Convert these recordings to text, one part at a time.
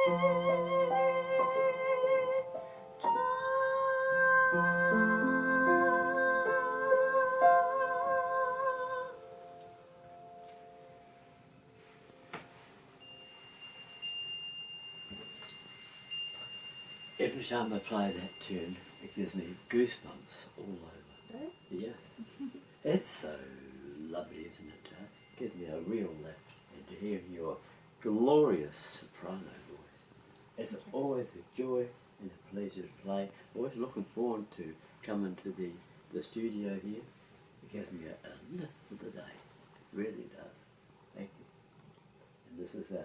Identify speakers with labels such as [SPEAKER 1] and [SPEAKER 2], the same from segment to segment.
[SPEAKER 1] Every time I play that tune, it gives me goosebumps all over. Yes. It's so lovely, isn't it? It gives me a real lift. And to hear your glorious soprano voice, it's always a joy and a pleasure to play. Always looking forward to coming to the studio here. It gives me a lift for the day. It really does. Thank you. And this is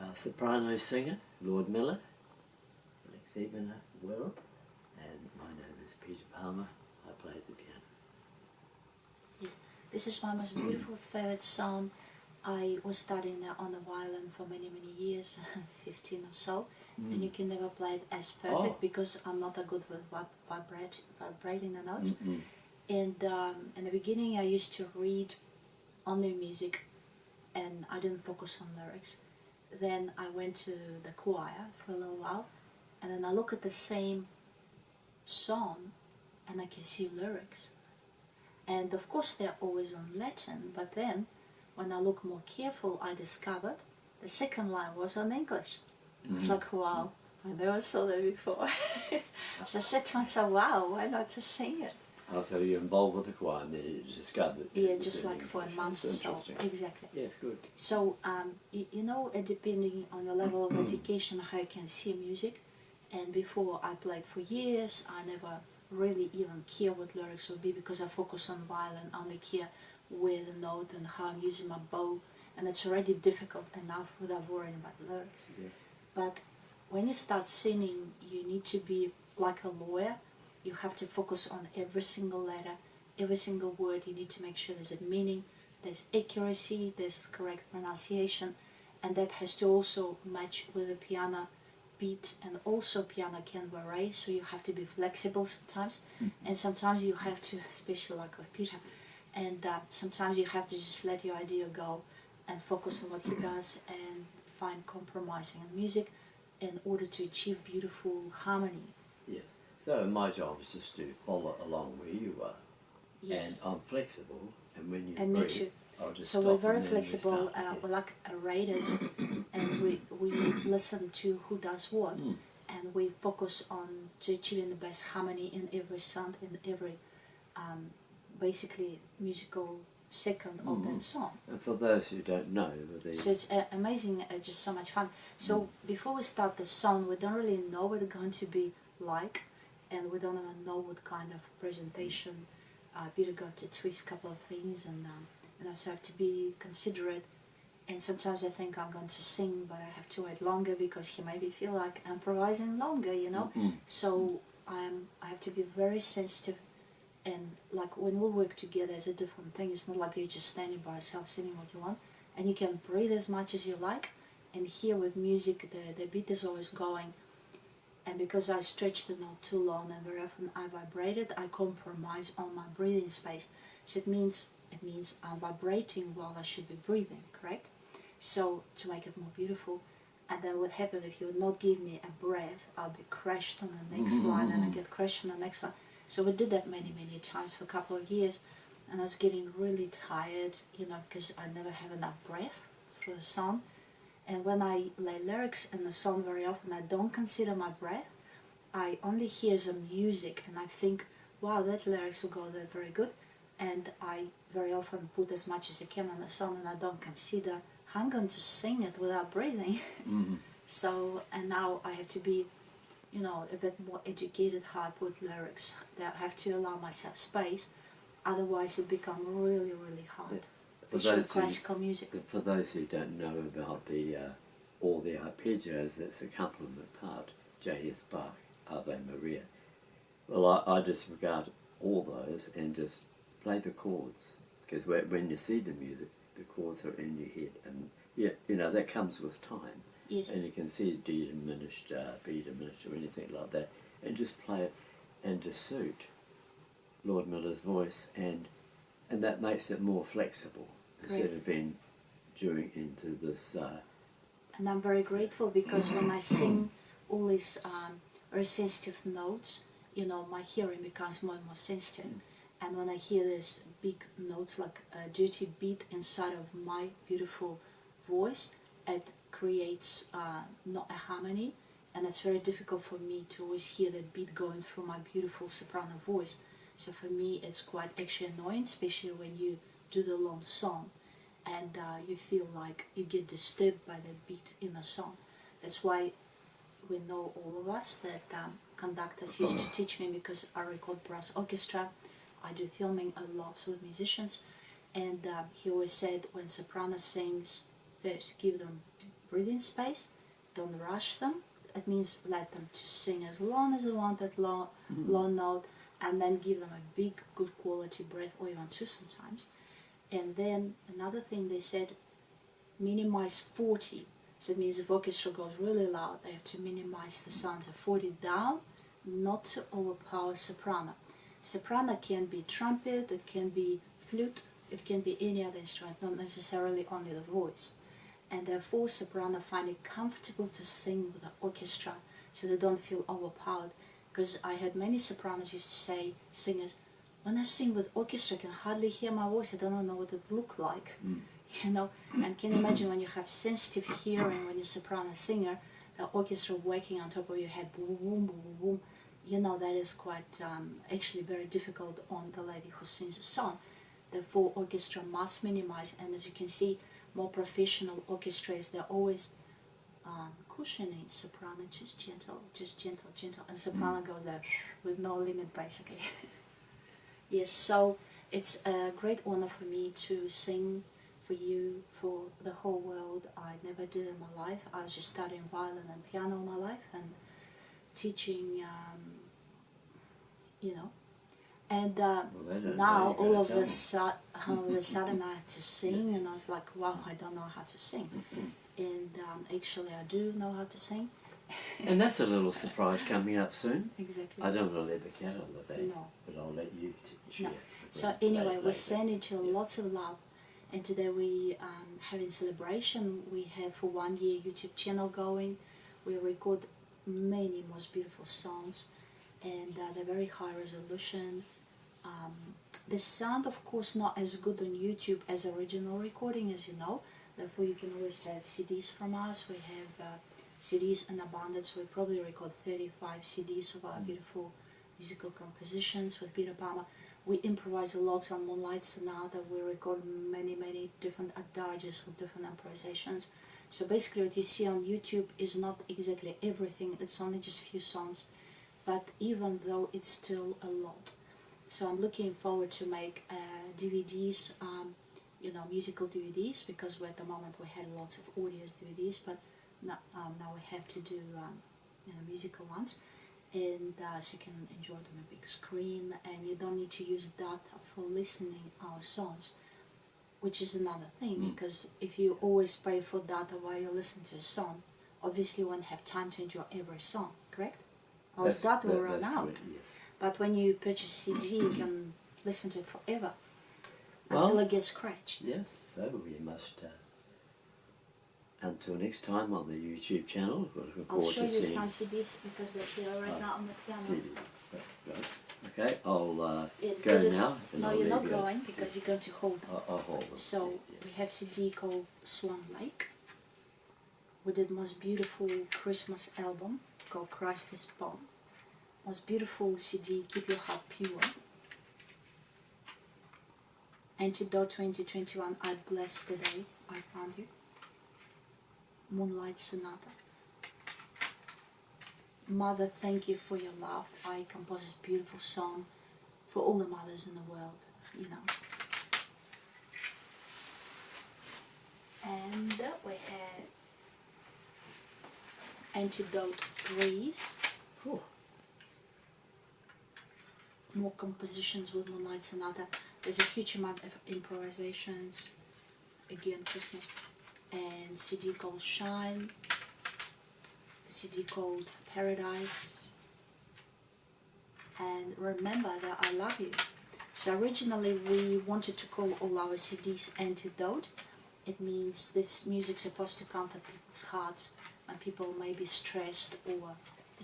[SPEAKER 1] our soprano singer, Lyudmila Alekseevna, and my name is Peter Palmer. I play the piano.
[SPEAKER 2] Yes. This is my most beautiful third song. I was studying on the violin for many years, 15 or so, and you can never play it as perfect because I'm not that good with vibrating the notes. And in the beginning I used to read only music and I didn't focus on lyrics. Then I went to the choir for a little while, and then I look at the same song and I can see lyrics. And of course they're always on Latin, but then when I look more careful I discovered the second line was on English. I was like, wow, I never saw that before. So I said to myself, wow, why not just sing it?
[SPEAKER 1] Oh, so you're involved with the choir and then you discovered it.
[SPEAKER 2] Yeah, just like for a month or so. Exactly.
[SPEAKER 1] Yes, good.
[SPEAKER 2] So, you know, depending on your level of education, how you can see music. And before I played for years, I never really even care what lyrics would be because I focus on violin, only care where the note and how I'm using my bow. And it's already difficult enough without worrying about lyrics.
[SPEAKER 1] Yes.
[SPEAKER 2] But when you start singing, you need to be like a lawyer. You have to focus on every single letter, every single word. You need to make sure there's a meaning, there's accuracy, there's correct pronunciation, and that has to also match with the piano beat, and also piano can vary, so you have to be flexible sometimes, and sometimes you have to, especially like with Peter, and sometimes you have to just let your idea go and focus on what he does and find compromising in music in order to achieve beautiful harmony.
[SPEAKER 1] Yes. So my job is just to follow along where you are.
[SPEAKER 2] Yes.
[SPEAKER 1] And I'm flexible, and when you
[SPEAKER 2] And
[SPEAKER 1] breathe,
[SPEAKER 2] me too.
[SPEAKER 1] I'll just
[SPEAKER 2] So
[SPEAKER 1] stop
[SPEAKER 2] we're very
[SPEAKER 1] and then you
[SPEAKER 2] flexible,
[SPEAKER 1] start again.
[SPEAKER 2] we're like raters, and we listen to who does what, and we focus on to achieving the best harmony in every sound, in every basically musical second of that song.
[SPEAKER 1] And for those who don't know,
[SPEAKER 2] So it's amazing, just so much fun. So before we start the song, we don't really know what it's going to be like, and we don't even know what kind of presentation. Peter got to twist a couple of things, and so I have to be considerate. And sometimes I think I'm going to sing, but I have to wait longer because he maybe feel like improvising longer, you know. So I have to be very sensitive. And like when we work together, it's a different thing. It's not like you're just standing by yourself singing what you want, and you can breathe as much as you like. And here with music, the beat is always going. And because I stretch the note too long and very often I vibrate it, I compromise on my breathing space. So it means I'm vibrating while I should be breathing, correct? So to make it more beautiful. And then what happens if you would not give me a breath, I'll be crashed on the next line, and I get crashed on the next one. So we did that many times for a couple of years, and I was getting really tired, you know, because I never have enough breath through the song. And when I lay lyrics in the song, very often I don't consider my breath. I only hear the music and I think, wow, that lyrics will go there very good. And I very often put as much as I can on the song, and I don't consider how I'm going to sing it without breathing. So, and now I have to be, you know, a bit more educated how I put lyrics. That I have to allow myself space, otherwise it becomes really hard.
[SPEAKER 1] For
[SPEAKER 2] Classical music.
[SPEAKER 1] For those who don't know about all the arpeggios, that's accompaniment part, J.S. Bach, Ave Maria. Well, I just regard all those and just play the chords, because when you see the music, the chords are in your head, and yeah, you know, that comes with time.
[SPEAKER 2] Yes.
[SPEAKER 1] And you can see D diminished, B diminished, or anything like that, and just play it and just suit Lyudmila's voice, and that makes it more flexible. Instead of being during into this
[SPEAKER 2] And I'm very grateful because when I sing all these very sensitive notes, you know, my hearing becomes more and more sensitive. And when I hear these big notes like a dirty beat inside of my beautiful voice, it creates not a harmony, and it's very difficult for me to always hear that beat going through my beautiful soprano voice. So for me it's quite actually annoying, especially when you do the long song and you feel like you get disturbed by that beat in a song. That's why we know, all of us, that conductors used to teach me, because I record brass orchestra, I do filming a lot with musicians, and he always said, when soprano sings, first give them breathing space, don't rush them. It means let them to sing as long as they want that long note, and then give them a big, good quality breath, or even two sometimes. And then another thing they said, minimize 40. So it means if orchestra goes really loud, they have to minimize the sound to 40 down, not to overpower soprano. Soprano can be trumpet, it can be flute, it can be any other instrument, not necessarily only the voice. And therefore soprano find it comfortable to sing with the orchestra, so they don't feel overpowered. Because I had many sopranos used to say, singers, when I sing with orchestra I can hardly hear my voice, I don't know what it looked like. You know, and can you imagine when you have sensitive hearing, when you're a soprano singer, the orchestra working on top of your head, boom, boom, boom, boom, boom. You know, that is quite actually very difficult on the lady who sings a song. Therefore, orchestra must minimize, and as you can see, more professional orchestras, they're always cushioning soprano, just gentle, gentle, and soprano goes there with no limit, basically. Yes, so it's a great honor for me to sing for you, for the whole world. I never did in my life. I was just studying violin and piano all my life, and teaching, you know. And now all of a sudden I have to sing, and I was like, wow, I don't know how to sing. And actually I do know how to sing.
[SPEAKER 1] And that's a little surprise coming up soon.
[SPEAKER 2] Exactly.
[SPEAKER 1] I don't want to let the cat on the bag,
[SPEAKER 2] No.
[SPEAKER 1] but I'll let you share.
[SPEAKER 2] No. So anyway, we're sending you lots of love. And today we having celebration. We have for 1 year YouTube channel going. We record many most beautiful songs, and they're very high resolution. The sound, of course, not as good on YouTube as original recording, as you know. Therefore, you can always have CDs from us. We have CDs in abundance. We probably record 35 CDs of our beautiful musical compositions with Peter Palmer. We improvise a lot on Moonlight Sonata. We record many different adagios with different improvisations. So basically what you see on YouTube is not exactly everything, it's only just few songs, but even though it's still a lot. So I'm looking forward to make DVDs, you know, musical DVDs, because at the moment we had lots of audios DVDs, but now we have to do you know, musical ones. And so you can enjoy it on a big screen, and you don't need to use data for listening our songs, which is another thing, because if you always pay for data while you listen to a song, obviously you won't have time to enjoy every song, correct? Or data will run out.
[SPEAKER 1] Correct, yes.
[SPEAKER 2] But when you purchase CD, you can listen to it forever, until it gets scratched.
[SPEAKER 1] Yes, so we must, until next time on the YouTube channel, we're looking
[SPEAKER 2] I'll
[SPEAKER 1] forward
[SPEAKER 2] show
[SPEAKER 1] to
[SPEAKER 2] you
[SPEAKER 1] seeing
[SPEAKER 2] some CDs, because they're here right now on the piano.
[SPEAKER 1] CDs. Right. Okay, I'll go
[SPEAKER 2] Because
[SPEAKER 1] now. And
[SPEAKER 2] no,
[SPEAKER 1] I'll
[SPEAKER 2] you're not
[SPEAKER 1] leave you.
[SPEAKER 2] going, because you're going to hold them.
[SPEAKER 1] I'll hold them.
[SPEAKER 2] So
[SPEAKER 1] Yeah.
[SPEAKER 2] we have CD called Swan Lake. We did most beautiful Christmas album called Christ is Born. Most beautiful CD, Keep Your Heart Pure. Antidote 2021, I Bless the Day I Found You. Moonlight Sonata. Mother, Thank You for Your Love. I composed this beautiful song for all the mothers in the world, you know. And we had Antidote Breeze.
[SPEAKER 1] Whew.
[SPEAKER 2] More compositions with Moonlight Sonata. There's a huge amount of improvisations. Again, Christmas. And CD called Shine. A CD called Paradise. And Remember That I Love You. So originally we wanted to call all our CDs Antidote, It means this music's supposed to comfort people's hearts when people may be stressed or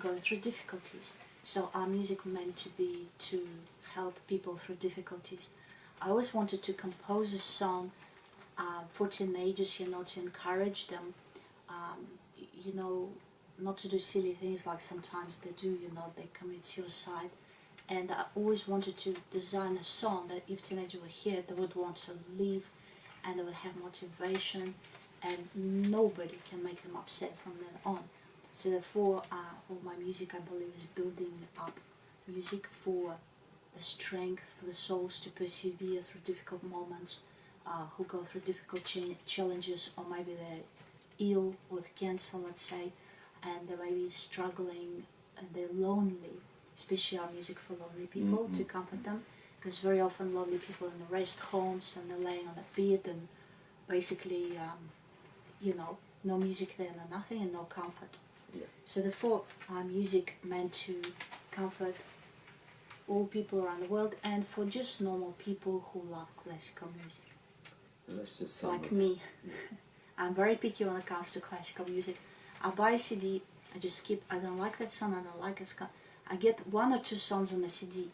[SPEAKER 2] going through difficulties. So our music meant to be to help people through difficulties. I always wanted to compose a song for teenagers, to encourage them, not to do silly things like sometimes they do, they commit suicide. And I always wanted to design a song that if teenagers would hear it, they would want to live and they would have motivation, and nobody can make them upset from then on. So therefore, all my music, I believe, is building up music for the strength for the souls to persevere through difficult moments, who go through difficult challenges, or maybe they're ill with cancer, let's say, and they may be struggling and they're lonely, especially our music for lonely people, to comfort them, because very often lonely people in the rest homes and they're laying on a bed and basically, no music there, no nothing, and no comfort.
[SPEAKER 1] Yeah.
[SPEAKER 2] So therefore, our music meant to comfort all people around the world, and for just normal people who love classical music.
[SPEAKER 1] Well, that's just
[SPEAKER 2] like me. Yeah. I'm very picky when it comes to classical music. I buy a CD, I just skip, I don't like that song, I don't like this song. I get 1 or 2 songs on the CD.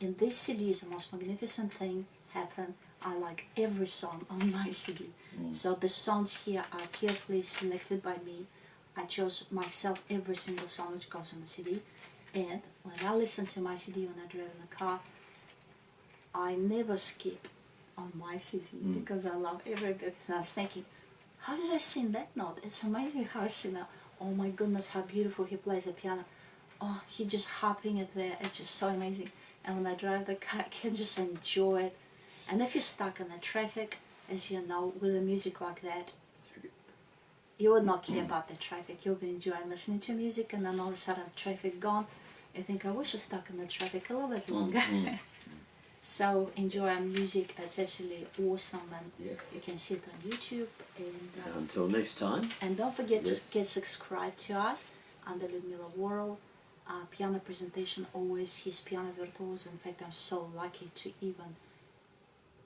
[SPEAKER 2] In this CD is the most magnificent thing happened. I like every song on my CD. So the songs here are carefully selected by me. I chose myself every single song which goes on the CD. And when I listen to my CD when I drive in the car, I never skip on my CD because I love every bit. And I was thinking, how did I sing that note? It's amazing how I sing that. Oh my goodness, how beautiful he plays the piano. Oh, he just hopping it there. It's just so amazing. And when I drive the car, I can just enjoy it. And if you're stuck in the traffic, as you know, with a music like that, you would not care about the traffic. You'll be enjoying listening to music, and then all of a sudden traffic gone. You think, I wish I was stuck in the traffic a little bit longer. So enjoy our music. It's absolutely awesome, and you can see it on YouTube. And
[SPEAKER 1] until next time.
[SPEAKER 2] And don't forget to get subscribed to us under Lyudmila World. Piano presentation always. He's piano virtuoso. In fact, I'm so lucky to even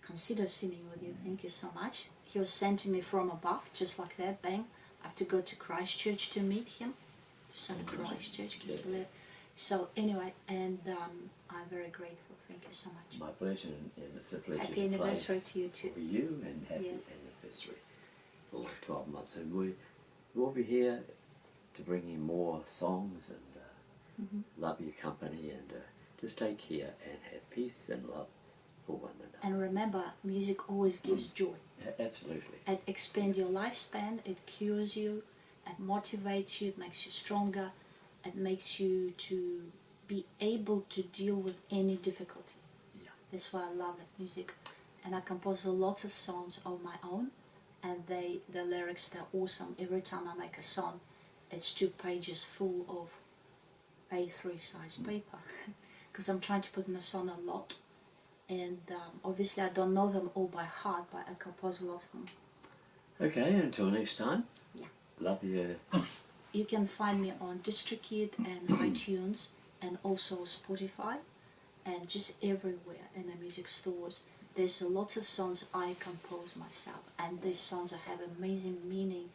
[SPEAKER 2] consider singing with you. Thank you so much. He was sent to me from above, just like that, bang. I have to go to Christchurch to meet him, to St. Christchurch, can you believe? So anyway, and I'm very grateful. Thank you so much.
[SPEAKER 1] My pleasure, and it's a pleasure.
[SPEAKER 2] Happy anniversary to you too.
[SPEAKER 1] For you, and happy anniversary for 12 months. And we'll be here to bring you more songs and love your company, and just take care and have peace and love for one another.
[SPEAKER 2] And remember, music always gives joy.
[SPEAKER 1] Absolutely.
[SPEAKER 2] It expands your lifespan, it cures you, it motivates you, it makes you stronger, it makes you to be able to deal with any difficulty. Yeah. That's why I love that music. And I compose lots of songs of my own, and the lyrics, they're awesome. Every time I make a song, it's 2 pages full of A3 size paper, because I'm trying to put in a song a lot. And obviously I don't know them all by heart, but I compose a lot of them. Okay,
[SPEAKER 1] until next time.
[SPEAKER 2] Yeah.
[SPEAKER 1] Love you.
[SPEAKER 2] You can find me on DistroKid and iTunes, and also Spotify, and just everywhere in the music stores. There's lots of songs I compose myself, and these songs have amazing meaning,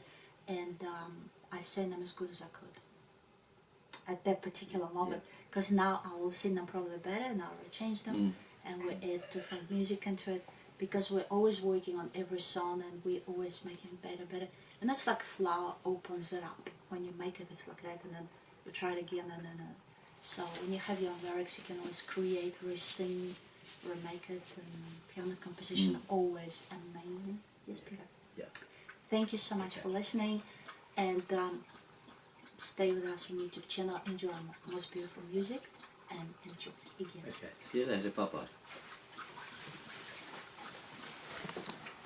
[SPEAKER 2] and I sing them as good as I could at that particular moment, because now I will sing them probably better, and I'll change them. And we add different music into it, because we're always working on every song, and we're always making it better. And that's like flour opens it up. When you make it, it's like that, and then you try it again, and then so when you have your own lyrics, you can always create, re-sing, remake it, and piano composition always amazing. Yes, Peter. Yeah. Thank you so much for listening, and stay with us on YouTube channel. Enjoy most beautiful music, and enjoy again.
[SPEAKER 1] Okay. See you later. Bye bye.